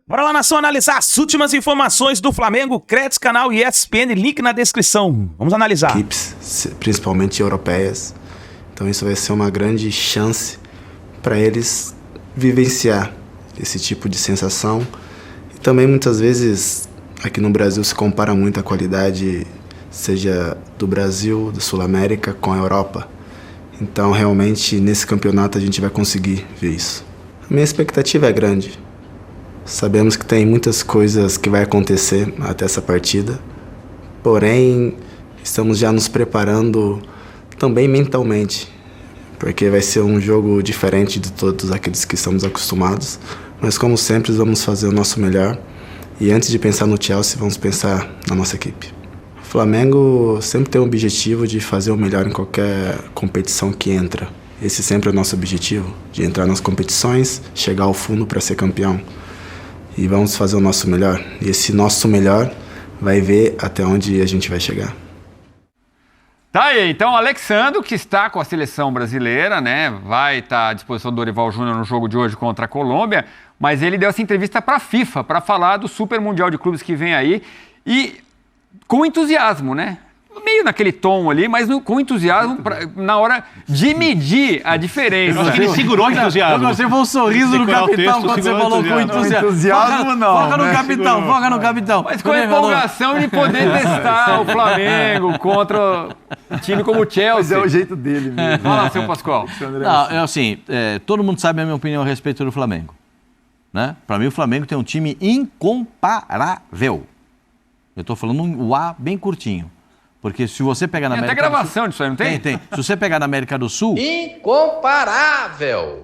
Bora lá, nação, analisar as últimas informações do Flamengo, Créditos, canal ESPN, link na descrição. Vamos analisar. Equipes, principalmente europeias. Então isso vai ser uma grande chance para eles vivenciar esse tipo de sensação. E também muitas vezes aqui no Brasil se compara muito a qualidade, seja do Brasil, da Sul-América com a Europa. Então realmente nesse campeonato a gente vai conseguir ver isso. A minha expectativa é grande. Sabemos que tem muitas coisas que vai acontecer até essa partida, porém estamos já nos preparando também mentalmente, porque vai ser um jogo diferente de todos aqueles que estamos acostumados, mas como sempre vamos fazer o nosso melhor e antes de pensar no Chelsea vamos pensar na nossa equipe. O Flamengo sempre tem o objetivo de fazer o melhor em qualquer competição que entra. Esse sempre é o nosso objetivo, de entrar nas competições, chegar ao fundo para ser campeão. E vamos fazer o nosso melhor. E esse nosso melhor vai ver até onde a gente vai chegar. Tá aí, então o Alexandro, que está com a seleção brasileira, né? Vai estar à disposição do Dorival Júnior no jogo de hoje contra a Colômbia, mas ele deu essa entrevista para a FIFA, para falar do Super Mundial de Clubes que vem aí, e com entusiasmo, né? Meio naquele tom ali, mas com entusiasmo na hora de medir a diferença. Eu acho que ele segurou o entusiasmo. Eu gostei, foi um sorriso do capitão quando você falou com entusiasmo. Entusiasmo não. Foca no capitão, foca no capitão. Mas com a empolgação de poder testar o Flamengo contra um time como o Chelsea. Mas é o jeito dele mesmo. Fala, seu Pascoal. Não, assim, todo mundo sabe a minha opinião a respeito do Flamengo. Né? Para mim, o Flamengo tem um time incomparável. Eu estou falando um A bem curtinho. Porque se você pegar na América América do Sul... Tem até gravação disso aí, não tem? Tem. Se você pegar na América do Sul... Incomparável!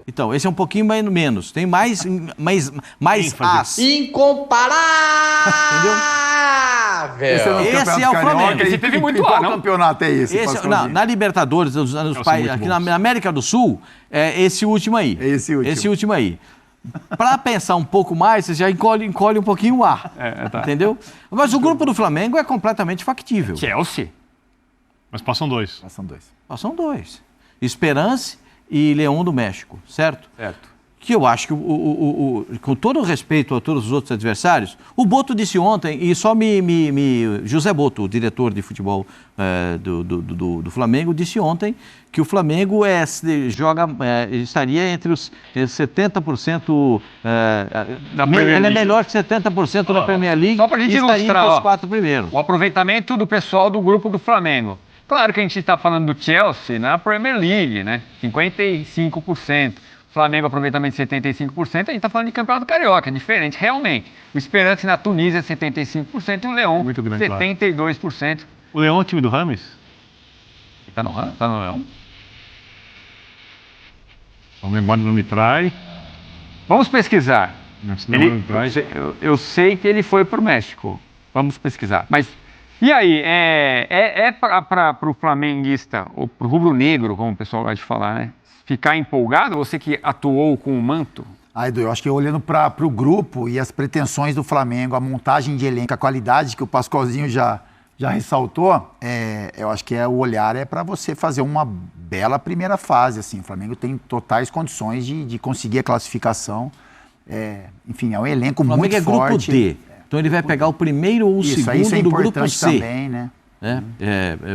Então, esse é um pouquinho menos. Tem mais as. Incomparável! Esse é o Flamengo. Esse teve muito Qual A, não? campeonato é esse? Na Libertadores, aqui na América do Sul, é esse último aí. É esse último. Esse último aí. Para pensar um pouco mais, você já encolhe um pouquinho o ar. Tá. Entendeu? Mas o grupo do Flamengo é completamente factível. Chelsea. Mas passam dois. São dois. Esperance e Leão do México, certo? Certo. Que eu acho que, com todo o respeito a todos os outros adversários, o Boto disse ontem, e só José Boto, o diretor de futebol do Flamengo, disse ontem que o Flamengo estaria entre os 70%, ele é melhor que 70% na Premier League, só pra gente e estaria ilustrar, entre os 4 primeiros. O aproveitamento do pessoal do grupo do Flamengo. Claro que a gente está falando do Chelsea na Premier League, né? 55%. Flamengo, aproveitamento de 75%, a gente está falando de Campeonato Carioca, é diferente, realmente. O Esperance na Tunísia é 75% e o Leão, muito grande, 72%. Claro. O Leão é o time do Rames? Tá no Leão. A memória não me trai. Vamos pesquisar. Não me traz. Eu sei que ele foi para o México. Vamos pesquisar. Mas, e aí, para o flamenguista, ou para o rubro-negro, como o pessoal gosta de falar, né? Ficar empolgado, você que atuou com o manto? Edu, eu acho que olhando para o grupo e as pretensões do Flamengo, a montagem de elenco, a qualidade que o Pascoalzinho já ressaltou, eu acho que o olhar é para você fazer uma bela primeira fase. Assim. O Flamengo tem totais condições de conseguir a classificação. Enfim, é um elenco muito forte. O Flamengo é grupo D, então ele vai pegar o primeiro ou o segundo do grupo C. Também, né?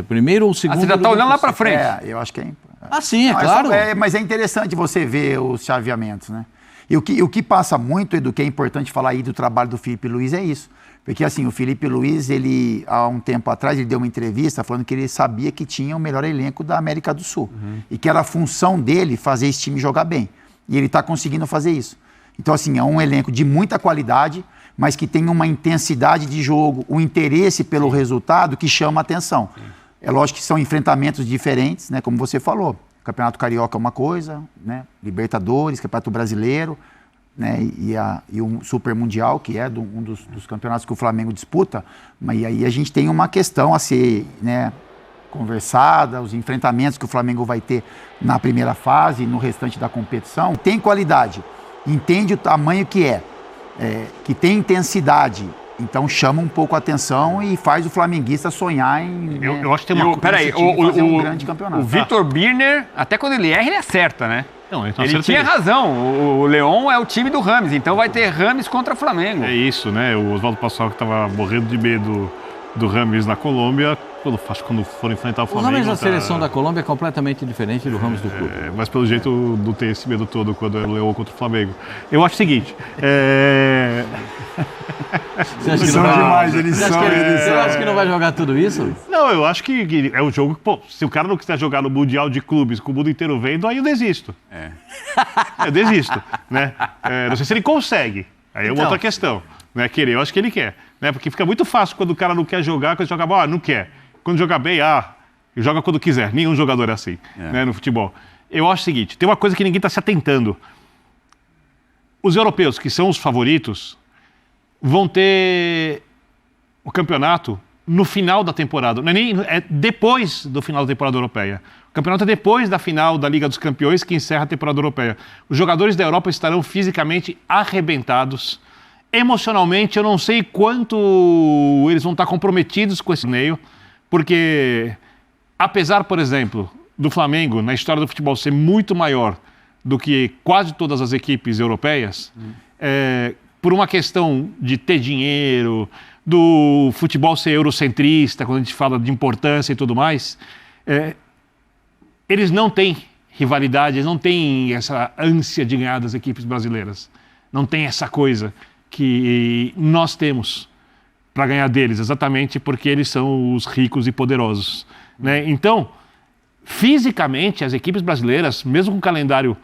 Primeiro ou segundo. Você já está olhando lá para frente. Eu acho que é importante. Sim, claro. Mas é interessante você ver os chaveamentos, né? E o que passa muito, Edu, que é importante falar aí do trabalho do Felipe Luiz é isso. Porque, assim, o Felipe Luiz, ele, há um tempo atrás, ele deu uma entrevista falando que ele sabia que tinha o melhor elenco da América do Sul. E que era a função dele fazer esse time jogar bem. E ele está conseguindo fazer isso. Então, assim, é um elenco de muita qualidade, mas que tem uma intensidade de jogo, um interesse pelo resultado que chama a atenção. É lógico que são enfrentamentos diferentes, né? Como você falou. Campeonato Carioca é uma coisa, né? Libertadores, Campeonato Brasileiro, né? E o Super Mundial, que é um dos campeonatos que o Flamengo disputa. Mas aí a gente tem uma questão a ser, né, conversada, os enfrentamentos que o Flamengo vai ter na primeira fase e no restante da competição. Tem qualidade, entende o tamanho que que tem intensidade. Então chama um pouco a atenção e faz o flamenguista sonhar em... Eu acho que tem uma... Peraí, um grande campeonato. o Vitor Birner, até quando ele erra, ele acerta, né? Não, então, Ele tinha razão. O Leão é o time do Rames, então vai ter Rames contra Flamengo. É isso, né? O Oswaldo Passal que estava morrendo de medo do Rames na Colômbia, quando for enfrentar o O Flamengo... Rames da seleção da Colômbia é completamente diferente do Rames do clube. Mas pelo jeito não tem esse medo todo quando é o Leão contra o Flamengo. Eu acho o seguinte... Você acha que Eles não são vai... demais, eles Você acha são. Você acha que não vai jogar tudo isso? Não, eu acho que é um jogo que, pô, se o cara não quiser jogar no Mundial de Clubes com o mundo inteiro vendo, aí eu desisto. Eu desisto, né? Não sei se ele consegue. Aí é uma outra questão. Né? Querer, eu acho que ele quer. Né? Porque fica muito fácil quando o cara não quer jogar, quando joga mal, não quer. Quando joga bem, joga quando quiser. Nenhum jogador é assim, né, no futebol. Eu acho o seguinte, tem uma coisa que ninguém está se atentando. Os europeus, que são os favoritos, vão ter o campeonato no final da temporada. Não é depois do final da temporada europeia. O campeonato é depois da final da Liga dos Campeões, que encerra a temporada europeia. Os jogadores da Europa estarão fisicamente arrebentados. Emocionalmente, eu não sei quanto eles vão estar comprometidos com esse torneio, porque, apesar, por exemplo, do Flamengo, na história do futebol, ser muito maior do que quase todas as equipes europeias, por uma questão de ter dinheiro, do futebol ser eurocentrista, quando a gente fala de importância e tudo mais, eles não têm rivalidade, eles não têm essa ânsia de ganhar das equipes brasileiras. Não tem essa coisa que nós temos para ganhar deles, exatamente porque eles são os ricos e poderosos, né? Então, fisicamente, as equipes brasileiras, mesmo com um calendário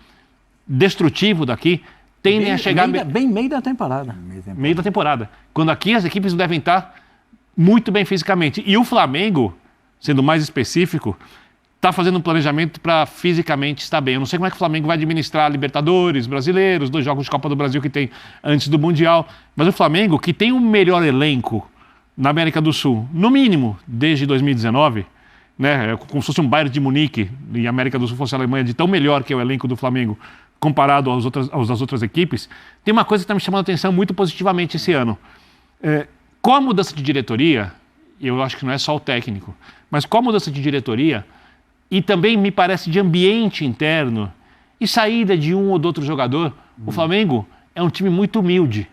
destrutivo daqui, tendem a chegar... Meio da temporada. Meio da temporada. Quando aqui as equipes devem estar muito bem fisicamente. E o Flamengo, sendo mais específico, está fazendo um planejamento para fisicamente estar bem. Eu não sei como é que o Flamengo vai administrar Libertadores, Brasileiros, 2 jogos de Copa do Brasil que tem antes do Mundial. Mas o Flamengo, que tem o melhor elenco na América do Sul, no mínimo, desde 2019, né, como se fosse um Bayern de Munique, e a América do Sul fosse a Alemanha, de tão melhor que é o elenco do Flamengo, comparado às outras equipes, tem uma coisa que está me chamando a atenção muito positivamente esse ano. Com a mudança de diretoria, eu acho que não é só o técnico, mas com a mudança de diretoria, e também me parece de ambiente interno e saída de um ou do outro jogador, o Flamengo é um time muito humilde.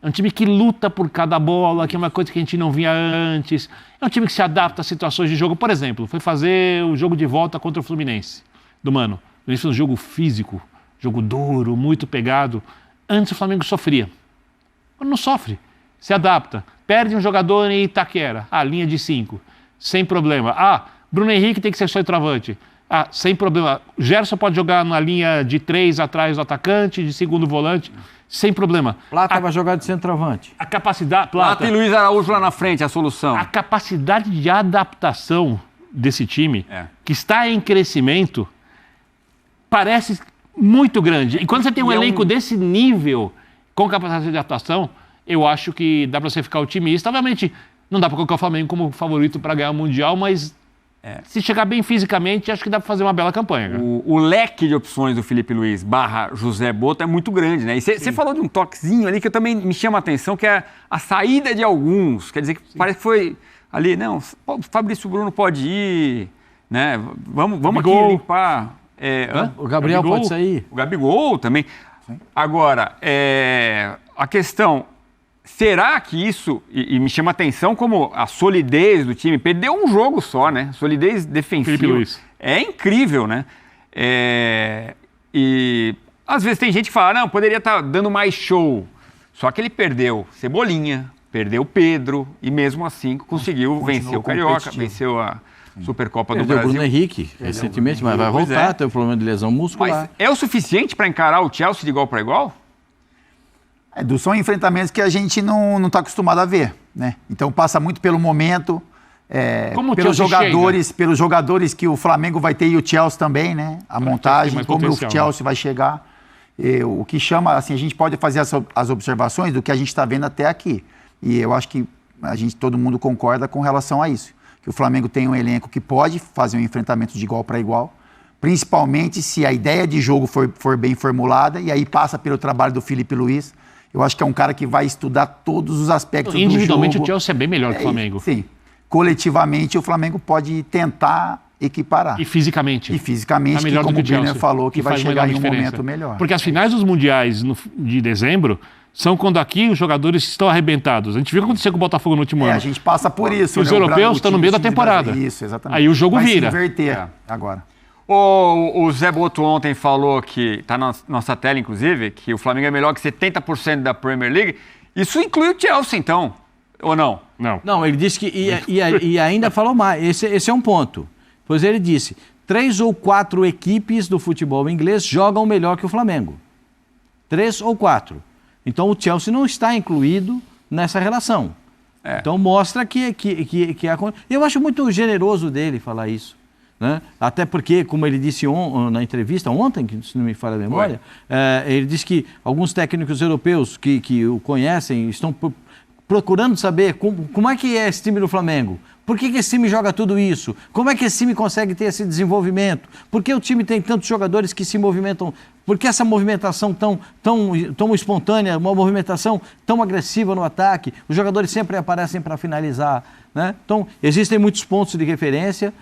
É um time que luta por cada bola, que é uma coisa que a gente não via antes. É um time que se adapta a situações de jogo. Por exemplo, foi fazer o jogo de volta contra o Fluminense, do Mano. Ele fez um jogo físico, jogo duro, muito pegado. Antes o Flamengo sofria. Quando não sofre, se adapta. Perde um jogador em Itaquera, linha de 5, sem problema. Bruno Henrique tem que ser centroavante. Sem problema. Gerson pode jogar na linha de 3 atrás do atacante, de segundo volante, sem problema. Plata vai jogar de centroavante. A capacidade... Plata e Luiz Araújo lá na frente, a solução. A capacidade de adaptação desse time, que está em crescimento, parece muito grande. E quando você tem um elenco desse nível, com capacidade de adaptação, eu acho que dá para você ficar otimista. Obviamente, não dá para colocar o Flamengo como favorito para ganhar o Mundial, mas se chegar bem fisicamente, acho que dá para fazer uma bela campanha. O leque de opções do Felipe Luiz / José Boto é muito grande, né? E você falou de um toquezinho ali que eu também me chama a atenção, que é a saída de alguns. Quer dizer, que parece que foi ali, não, o Fabrício Bruno pode ir, né? Vamos aqui limpar. O Gabriel pode sair. O Gabigol também. Sim. Agora, a questão... Será que isso, e me chama a atenção como a solidez do time, perdeu um jogo só, né? Solidez defensiva. Felipe Luiz. É incrível, né? E às vezes tem gente que fala, não, poderia estar dando mais show. Só que ele perdeu Cebolinha, perdeu Pedro, e mesmo assim conseguiu vencer o Carioca, venceu a Supercopa do Brasil. O Bruno Henrique, recentemente, mas vai voltar, tem um problema de lesão muscular. Mas é o suficiente para encarar o Chelsea de igual para igual? São enfrentamentos que a gente não está acostumado a ver, né? Então passa muito pelo momento, pelos jogadores que o Flamengo vai ter e o Chelsea também, né? A montagem, como o Chelsea vai chegar. O que chama, assim, a gente pode fazer as observações do que a gente está vendo até aqui. E eu acho que todo mundo concorda com relação a isso. Que o Flamengo tem um elenco que pode fazer um enfrentamento de igual para igual, principalmente se a ideia de jogo for bem formulada, e aí passa pelo trabalho do Felipe Luiz. Eu acho que é um cara que vai estudar todos os aspectos do jogo. Individualmente o Chelsea é bem melhor que o Flamengo. Sim. Coletivamente o Flamengo pode tentar equiparar. E fisicamente. E fisicamente, Tá melhor que, do como que o o Brenner Chelsea, falou, que vai faz uma chegar em um enorme momento diferença. melhor. Porque as finais dos mundiais de dezembro são quando aqui os jogadores estão arrebentados. A gente viu o que aconteceu com o Botafogo no último ano. A gente passa por isso. Os europeus estão no meio da temporada. Isso, exatamente. Aí o jogo vai vira. Se inverter agora. O Zé Boto ontem falou que, está na nossa tela inclusive, que o Flamengo é melhor que 70% da Premier League. Isso inclui o Chelsea, então, ou não? Não, ele disse que... E ainda falou mais. Esse é um ponto. Pois ele disse, 3 ou 4 equipes do futebol inglês jogam melhor que o Flamengo. 3 ou 4. Então o Chelsea não está incluído nessa relação. Então mostra que eu acho muito generoso dele falar isso. Né? Até porque, como ele disse na entrevista ontem, que se não me falha a memória, ele disse que alguns técnicos europeus que o conhecem estão procurando saber como é que é esse time do Flamengo. Por que esse time joga tudo isso? Como é que esse time consegue ter esse desenvolvimento? Por que o time tem tantos jogadores que se movimentam? Por que essa movimentação tão espontânea, uma movimentação tão agressiva no ataque? Os jogadores sempre aparecem para finalizar. Né? Então, existem muitos pontos de referência,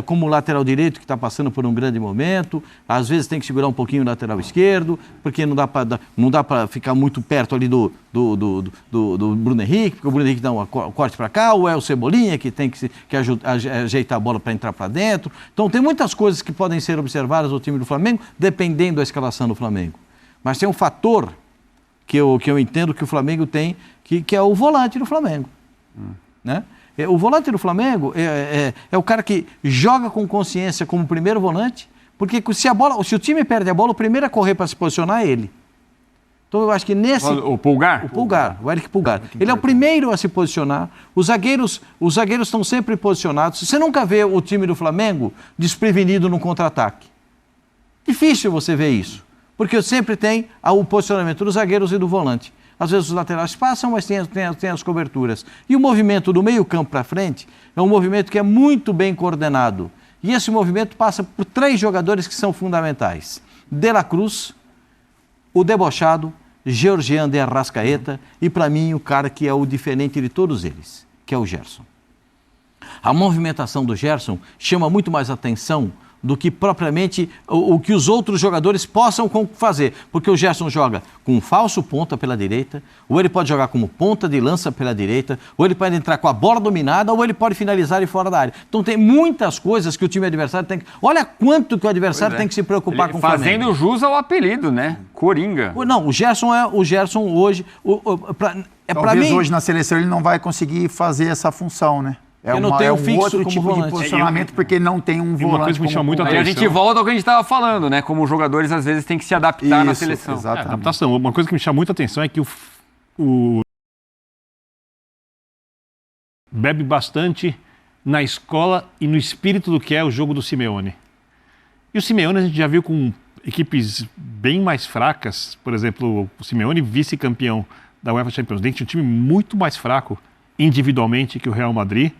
como o lateral direito, que está passando por um grande momento. Às vezes tem que segurar um pouquinho o lateral esquerdo, porque não dá para ficar muito perto ali do Bruno Henrique, porque o Bruno Henrique dá um corte para cá, ou é o Cebolinha que tem que ajeitar a bola para entrar para dentro. Então, tem muitas coisas que podem ser observadas no time do Flamengo, dependendo da escalação do Flamengo. Mas tem um fator que eu entendo que o Flamengo tem, que é o volante do Flamengo. Né? O volante do Flamengo é o cara que joga com consciência como primeiro volante, porque se o time perde a bola, o primeiro a correr para se posicionar é ele. Então eu acho que nesse... O Pulgar? O Eric Pulgar. Ele é o primeiro a se posicionar. Os zagueiros estão sempre posicionados. Você nunca vê o time do Flamengo desprevenido no contra-ataque. Difícil você ver isso, porque sempre tem o posicionamento dos zagueiros e do volante. Às vezes os laterais passam, mas tem as coberturas. E o movimento do meio campo para frente é um movimento que é muito bem coordenado. E esse movimento passa por 3 jogadores que são fundamentais. De La Cruz, o debochado, Georgian de Arrascaeta e, para mim, o cara que é o diferente de todos eles, que é o Gerson. A movimentação do Gerson chama muito mais atenção do que propriamente o que os outros jogadores possam fazer. Porque o Gerson joga com um falso ponta pela direita, ou ele pode jogar como ponta de lança pela direita, ou ele pode entrar com a bola dominada, ou ele pode finalizar de fora da área. Então tem muitas coisas que o time adversário tem que... Olha quanto que o adversário tem que se preocupar com o Flamengo. Fazendo jus ao apelido, né? Coringa. Não, o Gerson hoje... Talvez hoje na seleção ele não vai conseguir fazer essa função, né? Não tem um fixo outro como tipo volante. de posicionamento, porque não tem um volante. Uma coisa que me chama muito a Aí a atenção. gente volta ao que a gente estava falando, né? Como os jogadores às vezes têm que se adaptar na seleção. Exatamente. Adaptação. Uma coisa que me chama muita atenção é que o bebe bastante na escola e no espírito do que é o jogo do Simeone. E o Simeone a gente já viu com equipes bem mais fracas. Por exemplo, o Simeone, vice-campeão da UEFA Champions League, tinha um time muito mais fraco individualmente que o Real Madrid.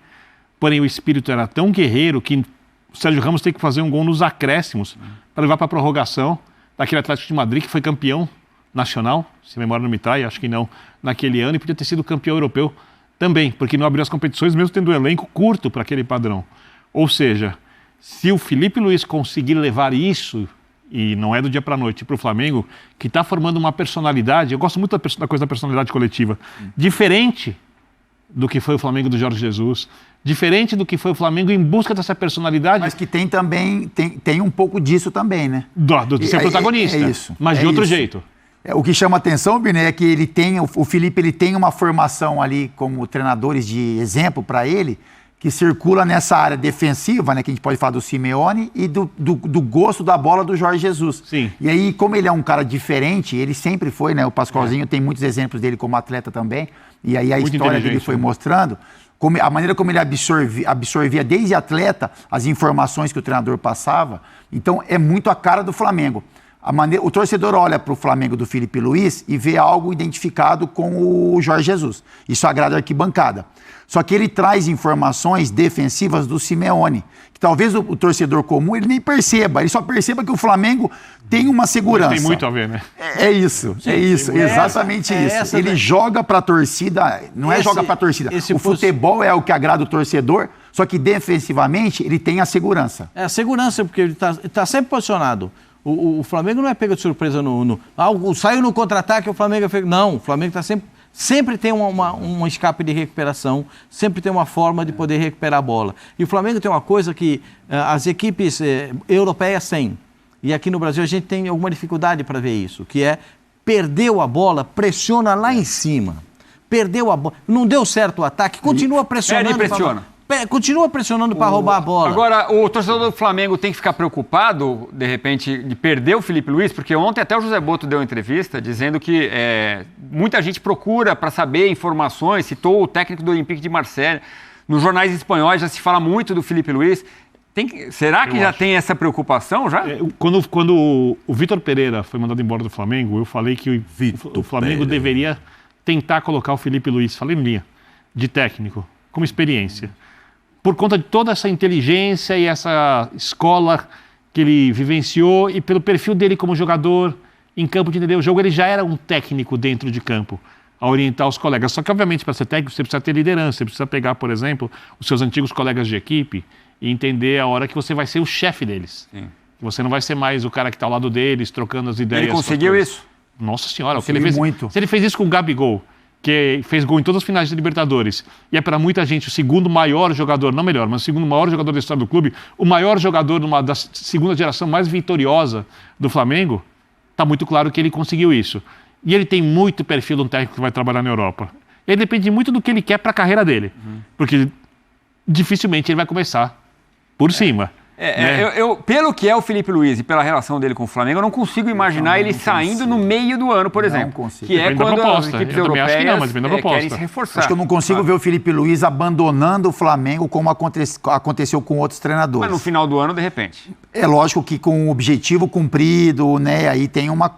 Porém, o espírito era tão guerreiro que o Sérgio Ramos tem que fazer um gol nos acréscimos para levar para a prorrogação daquele Atlético de Madrid que foi campeão nacional, se a memória não me trai, acho que não, naquele ano, e podia ter sido campeão europeu também, porque não abriu as competições, mesmo tendo um elenco curto para aquele padrão. Ou seja, se o Filipe Luís conseguir levar isso, e não é do dia para a noite, para o Flamengo, que está formando uma personalidade, eu gosto muito da coisa da personalidade coletiva, diferente do que foi o Flamengo do Jorge Jesus, diferente do que foi o Flamengo em busca dessa personalidade. Mas que tem também, tem um pouco disso também, né? De ser protagonista, isso, mas de outro jeito. O que chama atenção, Biné, é que o Felipe ele tem uma formação ali como treinadores de exemplo para ele, que circula nessa área defensiva, né, que a gente pode falar do Simeone e do gosto da bola do Jorge Jesus. Sim. E aí, como ele é um cara diferente, ele sempre foi, né? O Pascoalzinho tem muitos exemplos dele como atleta também, e aí a Muito história dele foi mostrando a maneira como ele absorvia desde atleta as informações que o treinador passava. Então, é muito a cara do Flamengo. O torcedor olha para o Flamengo do Filipe Luís e vê algo identificado com o Jorge Jesus. Isso agrada a arquibancada. Só que ele traz informações defensivas do Simeone, que talvez o torcedor comum ele nem perceba. Ele só perceba que o Flamengo tem uma segurança. Tem muito a ver, né? É isso, exatamente isso. Ele joga para a torcida, não é joga para a torcida. O futebol é o que agrada o torcedor, Só que defensivamente ele tem a segurança. É a segurança, porque ele tá sempre posicionado. O Flamengo não é pego de surpresa saiu no contra-ataque, o Flamengo é pego. Não, o Flamengo está sempre tem um escape de recuperação, sempre tem uma forma de poder recuperar a bola. E o Flamengo tem uma coisa que as equipes europeias têm. E aqui no Brasil a gente tem alguma dificuldade para ver isso, que é perdeu a bola, pressiona lá em cima. Perdeu a bola, não deu certo o ataque, continua pressionando. Continua pressionando para roubar a bola. Agora, o torcedor do Flamengo tem que ficar preocupado, de repente, de perder o Felipe Luiz, porque ontem até o José Boto deu uma entrevista dizendo que muita gente procura para saber informações, citou o técnico do Olympique de Marseille. Nos jornais espanhóis já se fala muito do Felipe Luiz. Será que tem essa preocupação já? Quando o Vitor Pereira foi mandado embora do Flamengo, eu falei que o Flamengo deveria tentar colocar o Felipe Luiz, falei em linha, de técnico, como experiência. Por conta de toda essa inteligência e essa escola que ele vivenciou e pelo perfil dele como jogador em campo de entender o jogo, ele já era um técnico dentro de campo, a orientar os colegas. Só que, obviamente, para ser técnico, você precisa ter liderança, você precisa pegar, por exemplo, os seus antigos colegas de equipe e entender a hora que você vai ser o chefe deles. Sim. Você não vai ser mais o cara que está ao lado deles, trocando as ideias. Ele conseguiu isso? Nossa Senhora, o que ele fez. Muito. Se ele fez isso com o Gabigol, que fez gol em todas as finais de Libertadores, e é para muita gente o segundo maior jogador, não melhor, mas o segundo maior jogador da história do clube, o maior jogador da segunda geração mais vitoriosa do Flamengo, está muito claro que ele conseguiu isso. E ele tem muito perfil de um técnico que vai trabalhar na Europa. Ele depende muito do que ele quer para a carreira dele, porque dificilmente ele vai começar por cima. Pelo que é o Felipe Luiz e pela relação dele com o Flamengo, eu não consigo imaginar ele saindo no meio do ano, por exemplo. Não consigo. Que é quando as equipes europeias querem se reforçar. Acho que eu não consigo ver o Felipe Luiz abandonando o Flamengo como aconteceu com outros treinadores. Mas no final do ano, de repente. É lógico que com o objetivo cumprido, né? Aí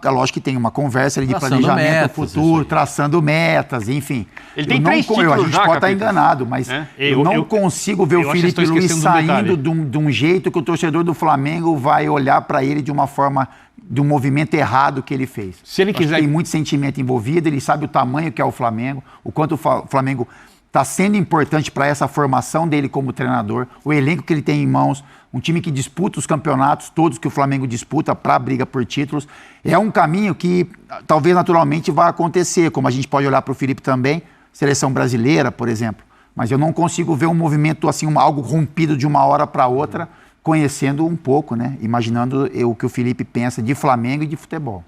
lógico que tem uma conversa ali de planejamento futuro, traçando metas, enfim. Ele tem 3 títulos a gente pode estar enganado, mas eu não consigo ver o Felipe Luiz saindo de um jeito que o torcedor do Flamengo vai olhar para ele de uma forma, de um movimento errado que ele fez. Se ele quiser... Tem muito sentimento envolvido, ele sabe o tamanho que é o Flamengo, o quanto o Flamengo está sendo importante para essa formação dele como treinador, o elenco que ele tem em mãos, um time que disputa os campeonatos, todos que o Flamengo disputa para a briga por títulos. É um caminho que talvez naturalmente vai acontecer, como a gente pode olhar para o Felipe também, seleção brasileira, por exemplo. Mas eu não consigo ver um movimento assim, algo rompido de uma hora para outra, conhecendo um pouco, né? Imaginando o que o Felipe pensa de Flamengo e de futebol.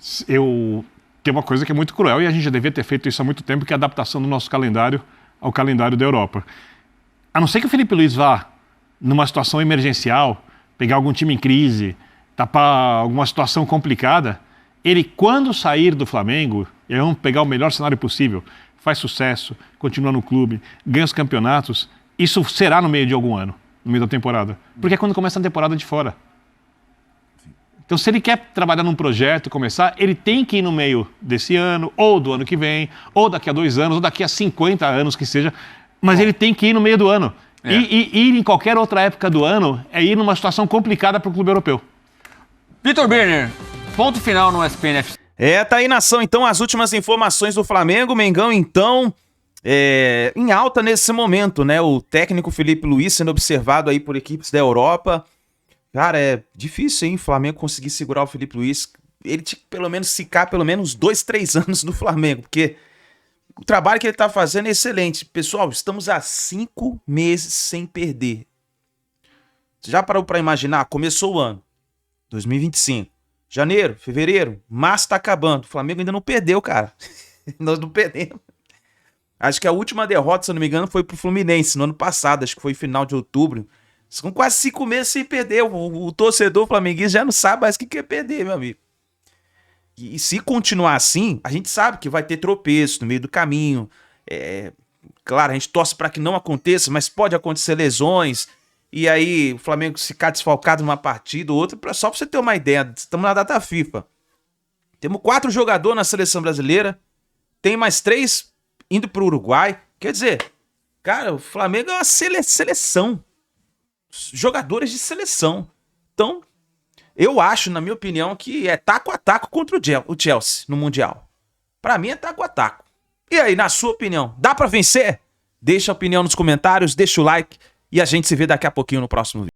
Tem uma coisa que é muito cruel e a gente já devia ter feito isso há muito tempo, que é a adaptação do nosso calendário ao calendário da Europa. A não ser que o Felipe Luiz vá numa situação emergencial, pegar algum time em crise, tapar alguma situação complicada, ele, quando sair do Flamengo, ele vai pegar o melhor cenário possível, faz sucesso, continua no clube, ganha os campeonatos, isso será no meio de algum ano, no meio da temporada. Porque é quando começa a temporada de fora. Então, se ele quer trabalhar num projeto, começar, ele tem que ir no meio desse ano, ou do ano que vem, ou daqui a 2 anos, ou daqui a 50 anos que seja, mas ele tem que ir no meio do ano. E ir em qualquer outra época do ano é ir numa situação complicada para o clube europeu. Vitor Birner, ponto final no SPNF. Tá aí, nação, então, as últimas informações do Flamengo. Mengão, então, em alta nesse momento, né? O técnico Felipe Luiz sendo observado aí por equipes da Europa. Cara, é difícil, hein, o Flamengo conseguir segurar o Felipe Luiz. Ele tinha que pelo menos ficar pelo menos 2, 3 anos no Flamengo, porque o trabalho que ele tá fazendo é excelente. Pessoal, estamos há 5 meses sem perder. Você já parou para imaginar? Começou o ano, 2025. Janeiro, fevereiro, março tá acabando. O Flamengo ainda não perdeu, cara. Nós não perdemos. Acho que a última derrota, se eu não me engano, foi pro Fluminense no ano passado. Acho que foi final de outubro. São quase 5 meses sem perder. O torcedor flamenguista já não sabe mais o que é perder, meu amigo. E se continuar assim, a gente sabe que vai ter tropeço no meio do caminho. Claro, a gente torce para que não aconteça, mas pode acontecer lesões. E aí o Flamengo ficar desfalcado numa partida ou outra. Só para você ter uma ideia, estamos na data FIFA. Temos 4 jogadores na seleção brasileira. Tem mais 3 indo para o Uruguai. Quer dizer, cara, o Flamengo é uma seleção. Jogadores de seleção. Então, eu acho, na minha opinião, que é taco a taco contra o Chelsea no Mundial. Pra mim é taco a taco. E aí, na sua opinião, dá pra vencer? Deixa a opinião nos comentários, deixa o like e a gente se vê daqui a pouquinho no próximo vídeo.